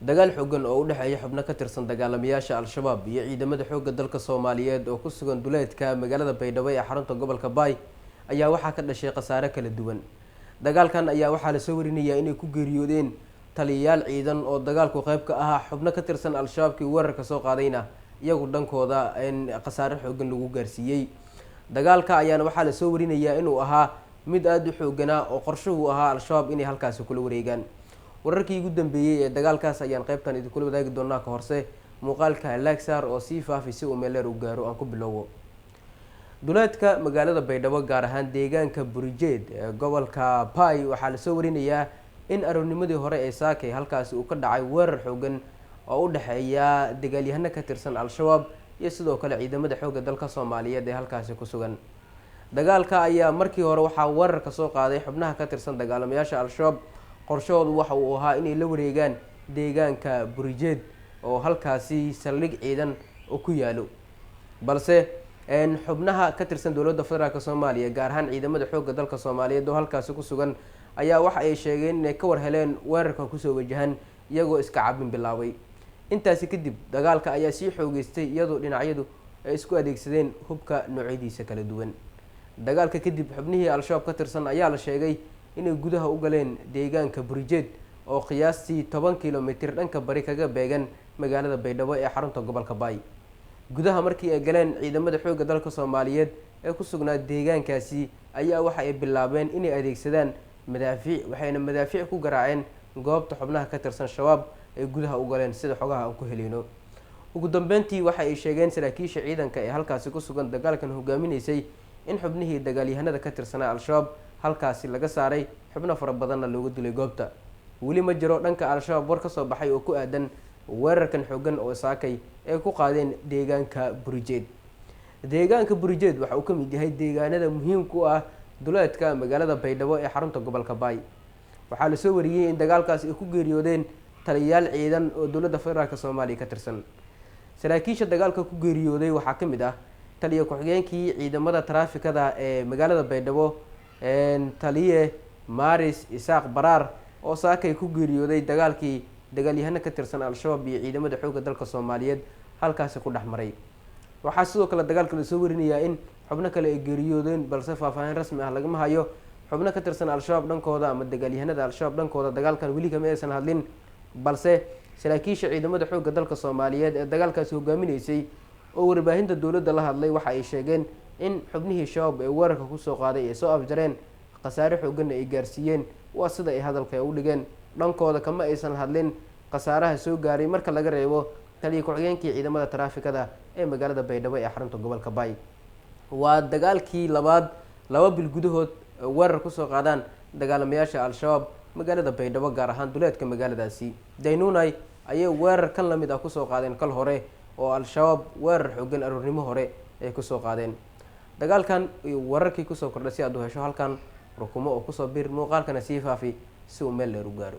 dagaal xooggan oo u dhexeeya xubno ka tirsan dagaalamayaasha al-shabaab iyo ciidamada xoogga dalka Soomaaliyeed oo ku sugan duleedka magaalada Baydhabo ee xarunta gobolka Bay ayaa waxaa ka dhashay khasaare kala duwan. Dagaalkan ayaa waxaa la soo warinayaa inay ku geeriyoodeen taliyayaal ciidan oo dagaalku qayb ka ahaa xubno ka tirsan al-shabaabkii weerarka soo qaadayna iyagu dhankooda khasaare xooggan lagu gaarsiiyay. Dagaalka ayaana waxaa la soo warinayaa inuu ahaa mid aad u xoogganaa oo qorshuhu ahaa al-shabaab inay halkaasi kula wareegaan. wararkii ugu dambeeyay ee dagaalkaas ayaan qaybtan idinkula wadaagi doonaa ka horse muuqaalka Lexar oo si faafi si uu meeleer u gaaro aan ku bilowdo. duleedka magaalada Baydhabo gaar ahaan deegaanka Burijeed ee gobolka Bay waxaa la soo warinayaa in aroornimadii hore ee saakay halkaasi uu ka dhacay weerar xooggan oo u dhaxeeya dagaalyahano ka tirsan al-shabaab iyo sidoo kale ciidamada xoogga dalka Soomaaliyeed ee halkaasi ku sugan. dagaalka ayaa markii hore waxaa weerar ka soo qaaday xubnaha ka tirsan dagaalamayaasha al-shabaab qorshoodu waxa uu ahaa inay la wareegaan deegaanka Burijeed oo halkaasi saldhig ciidan oo ku yaalo, balse xubnaha ka tirsan dowladda federaalka Soomaaliya gaar ahaan ciidamada xoogga dalka Soomaaliyeed oo halkaasi ku sugan ayaa waxa ay sheegeen inay ka war heleen weerarka kusoo wajahan iyagoo iska cabin bilaabay. intaasi kadib dagaalka ayaa sii xoogeystay iyadoo dhinacyadu ay isku adeegsadeen hubka noocyadiisa kala duwan. dagaalka kadib xubnihii al-shabaab ka tirsan ayaa la sheegay inay gudaha u galeen deegaanka Burijeed oo qiyaastii 10 kilomitir dhanka bari kaga beegan magaalada Baydhabo ee xarunta gobolka Bay. gudaha markii ay galeen ciidamada xoogga dalka Soomaaliyeed ee ku sugnaa deegaankaasi ayaa waxa ay bilaabeen inay adeegsadaan madaafiic, waxayna madaafiic ku garaaceen goobta xubnaha ka tirsan shabaab ay gudaha u galeen sida xogaha aan ku helino. ugu dambeyntii waxa ay sheegeen saraakiisha ciidanka ee halkaasi ku sugan dagaalkan hogaaminaysay in xubnihii dagaalyahanada ka tirsanaa al-shabaab halkaasi laga saaray, xubno fara badanna loogu dilay goobta. weli ma jiro dhanka al-shabaab war ka soo baxay oo ku aadan weerarkan xooggan oo saakay ay ku qaadeen deegaanka Burijeed. deegaanka Burijeed waxa uu ka mid yahay deegaanada muhiimka u ah duleedka magaalada Baydhabo ee xarunta gobolka Bay. waxaa la soo wariyay in dagaalkaas ay ku geeriyoodeen taliyayaal ciidan oo dowladda federaalka Soomaaliya ka tirsan. saraakiisha dagaalka ku geeriyooday waxaa ka mid ah taliye ku-xigeenkii ciidamada taraafikada ee magaalada Baydhabo taliye Maris Isaaq Baraar oo saakay ku geeriyooday dagaalkii dagaalyahano ka tirsan al-shabaab iyo ciidamada xoogga dalka Soomaaliyeed halkaasi ku dhexmaray. waxaa sidoo kale dagaalka la soo warinayaa in xubno kale ay geeriyoodeen, balse faahfaahin rasmi ah lagama hayo. xubno ka tirsan al-shabaab dhankooda ama dagaalyahanada al-shabaab dhankooda dagaalkan weli kama aysan hadlin, balse saraakiisha ciidamada xoogga dalka Soomaaliyeed ee dagaalkaasi hogaaminaysay oo warbaahinta dowladda la hadlay waxa ay sheegeen in xubnihii shabaab ee weerarka kusoo qaaday ay soo afjareen, khasaare xoogganna ay gaarsiiyeen. waa sida ay hadalka u dhigeen. dhankooda kama aysan hadlin khasaaraha soo gaaray marka laga reebo taliye ku-xigeenkii ciidamada taraafikada ee magaalada Baydhabo ee xarunta gobolka Bay. waa dagaalkii labaad laba bil gudahood weerar kusoo qaadaan dagaalamayaasha al-shabaab magaalada Baydhabo gaar ahaan duleedka magaaladaasi. Daynunay ayay weerar kan lamid ah kusoo qaadeen kal hore oo al-shabaab weerar xooggan aroornimo hore ay kusoo qaadeen. dagaalkan wararkii kusoo kordhay si aad u hesho halkan rukumo oo kusoo bir muuqaalkana sii faafi si uu meel dheer u gaaro.